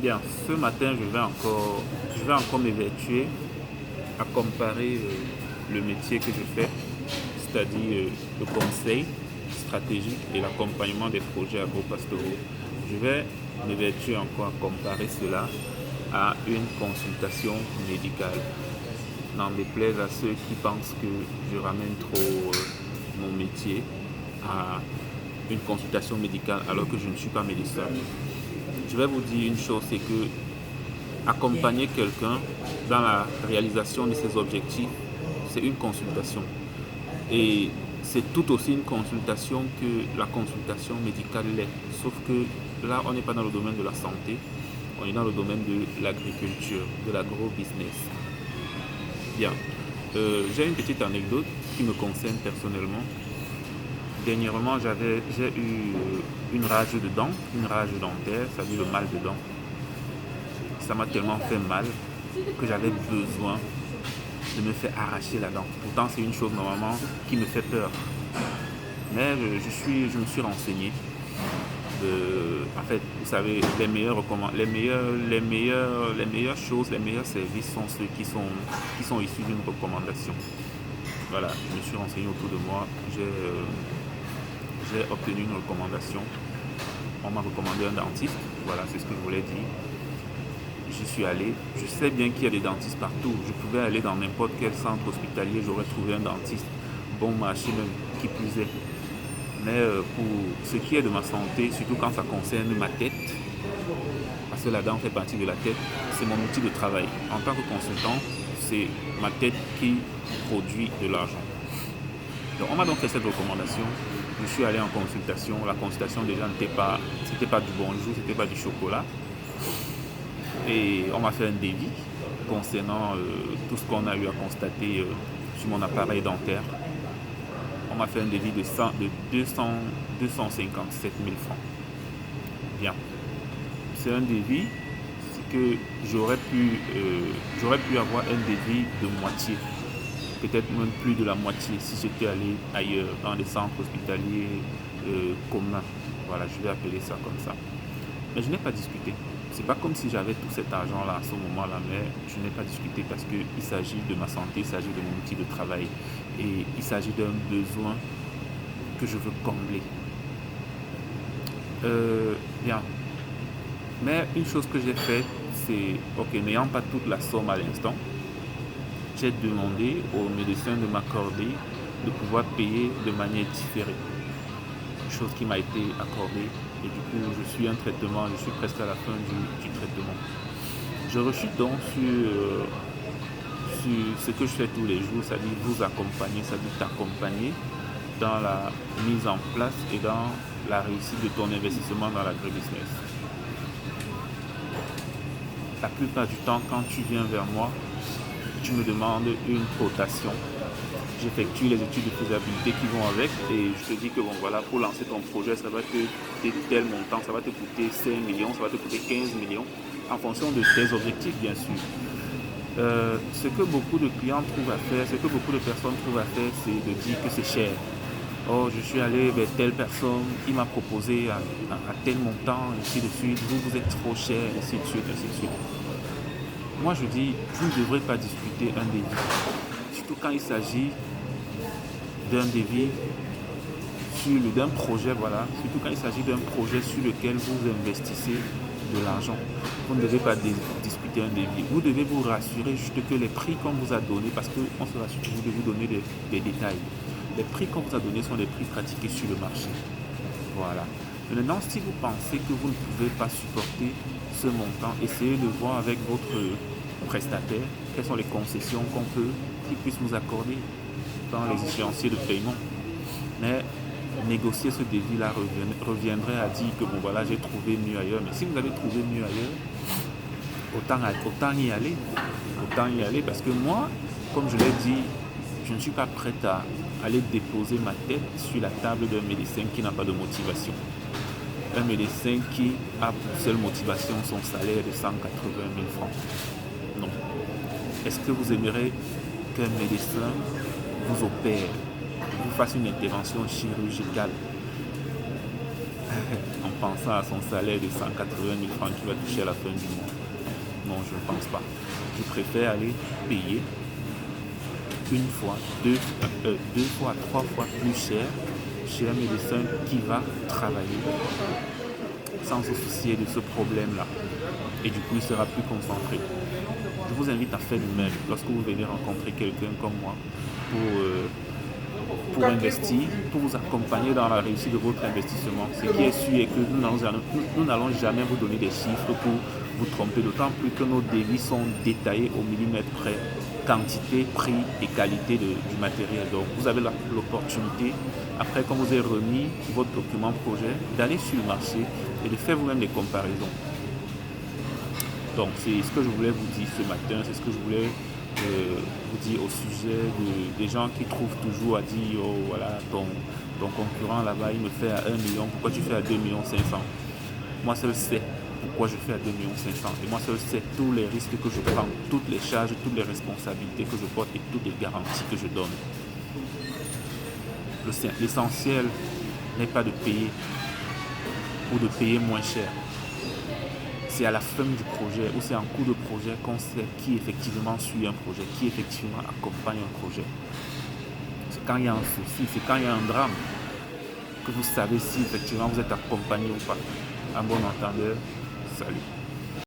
Bien, ce matin, je vais encore m'évertuer à comparer le métier que je fais, c'est-à-dire le conseil stratégique et l'accompagnement des projets agro-pastoraux. Je vais m'évertuer encore à comparer cela à une consultation médicale. N'en déplaise à ceux qui pensent que je ramène trop mon métier à une consultation médicale alors que je ne suis pas médecin. Je vais vous dire une chose, c'est que accompagner quelqu'un dans la réalisation de ses objectifs, c'est une consultation. Et c'est tout aussi une consultation que la consultation médicale l'est. Sauf que là, on n'est pas dans le domaine de la santé, on est dans le domaine de l'agriculture, de l'agro-business. Bien, j'ai une petite anecdote qui me concerne personnellement. Dernièrement, j'ai eu une rage de dents, une rage dentaire, ça veut dire le mal de dents. Ça m'a tellement fait mal que j'avais besoin de me faire arracher la dent. Pourtant, c'est une chose normalement qui me fait peur. Mais je me suis renseigné. En fait, vous savez, les meilleures choses, les meilleurs services sont ceux qui sont issus d'une recommandation. Voilà, je me suis renseigné autour de moi. J'ai obtenu une recommandation. On m'a recommandé un dentiste. Voilà, c'est ce que je voulais dire. Je suis allé. Je sais bien qu'il y a des dentistes partout. Je pouvais aller dans n'importe quel centre hospitalier. J'aurais trouvé un dentiste bon marché même, qui plus est. Mais pour ce qui est de ma santé, surtout quand ça concerne ma tête, parce que la dent fait partie de la tête, c'est mon outil de travail. En tant que consultant, c'est ma tête qui produit de l'argent. Donc, on m'a donc fait cette recommandation. Je suis allé en consultation. La consultation déjà c'était pas du bonjour, c'était pas du chocolat. Et on m'a fait un devis concernant tout ce qu'on a eu à constater sur mon appareil dentaire. On m'a fait un devis de 257 000 francs. Bien. C'est un devis que j'aurais pu avoir un devis de moitié. Peut-être même plus de la moitié si j'étais allé ailleurs, dans des centres hospitaliers communs. Voilà, je vais appeler ça comme ça. Mais je n'ai pas discuté. C'est pas comme si j'avais tout cet argent-là à ce moment-là, mais je n'ai pas discuté parce qu'il s'agit de ma santé, il s'agit de mon outil de travail et il s'agit d'un besoin que je veux combler. Bien. Mais une chose que j'ai faite, c'est, n'ayant pas toute la somme à l'instant, j'ai demandé au médecin de m'accorder de pouvoir payer de manière différée. Chose qui m'a été accordée. Et du coup, je suis presque à la fin du traitement. Je rechute donc sur ce que je fais tous les jours, c'est-à-dire vous accompagner, c'est-à-dire t'accompagner dans la mise en place et dans la réussite de ton investissement dans l'agribusiness. La plupart du temps, quand tu viens vers moi, tu me demandes une cotation. J'effectue les études de faisabilité qui vont avec et je te dis que pour lancer ton projet, ça va te coûter tel montant, ça va te coûter 5 millions, ça va te coûter 15 millions, en fonction de tes objectifs, bien sûr. Ce que beaucoup de clients trouvent à faire, ce que beaucoup de personnes trouvent à faire, c'est de dire que c'est cher. Oh, je suis allé vers telle personne, il m'a proposé à tel montant, ainsi de suite, vous êtes trop cher, ainsi de suite, ainsi de suite. Moi, je dis, vous ne devrez pas discuter un devis. Surtout quand il s'agit d'un devis d'un projet, surtout quand il s'agit d'un projet sur lequel vous investissez de l'argent. Vous ne devez pas discuter un devis. Vous devez vous rassurer juste que les prix qu'on vous a donnés, parce qu'on se rassure que vous devez vous donner des détails. Les prix qu'on vous a donnés sont les prix pratiqués sur le marché. Voilà. Maintenant, si vous pensez que vous ne pouvez pas supporter ce montant, essayez de voir avec votre prestataire quelles sont les concessions qu'il puisse vous accorder dans les échéanciers de paiement. Mais négocier ce devis-là reviendrait à dire que j'ai trouvé mieux ailleurs. Mais si vous avez trouvé mieux ailleurs, autant y aller. Autant y aller parce que moi, comme je l'ai dit, je ne suis pas prête à aller déposer ma tête sur la table d'un médecin qui n'a pas de motivation. Un médecin qui a pour seule motivation son salaire de 180 000 francs. Non. Est-ce que vous aimerez qu'un médecin vous opère, vous fasse une intervention chirurgicale en pensant à son salaire de 180 000 francs qu'il va toucher à la fin du mois. Non, je ne pense pas. Je préfère aller payer une fois, deux fois, trois fois plus cher chez un médecin qui va travailler sans se soucier de ce problème-là. Et du coup, il sera plus concentré. Je vous invite à faire de même lorsque vous venez rencontrer quelqu'un comme moi pour investir, pour vous accompagner dans la réussite de votre investissement. Ce qui est sûr est que nous n'allons jamais vous donner des chiffres pour vous tromper, d'autant plus que nos devis sont détaillés au millimètre près, quantité, prix et qualité du matériel. Donc vous avez l'opportunité, après quand vous avez remis votre document projet, d'aller sur le marché et de faire vous-même des comparaisons. Donc c'est ce que je voulais vous dire ce matin, c'est ce que je voulais vous dire au sujet des gens qui trouvent toujours à dire oh voilà ton concurrent là-bas il me fait à 1 million, pourquoi tu fais à 2 millions 500? Moi seul sais pourquoi je fais à 2 millions 500 et moi seul sais tous les risques que je prends, toutes les charges, toutes les responsabilités que je porte et toutes les garanties que je donne. L'essentiel n'est pas de payer ou de payer moins cher. C'est à la fin du projet ou c'est en cours de projet qu'on sait qui effectivement suit un projet, qui effectivement accompagne un projet. C'est quand il y a un souci, c'est quand il y a un drame que vous savez si effectivement vous êtes accompagné ou pas. Un bon entendeur, salut.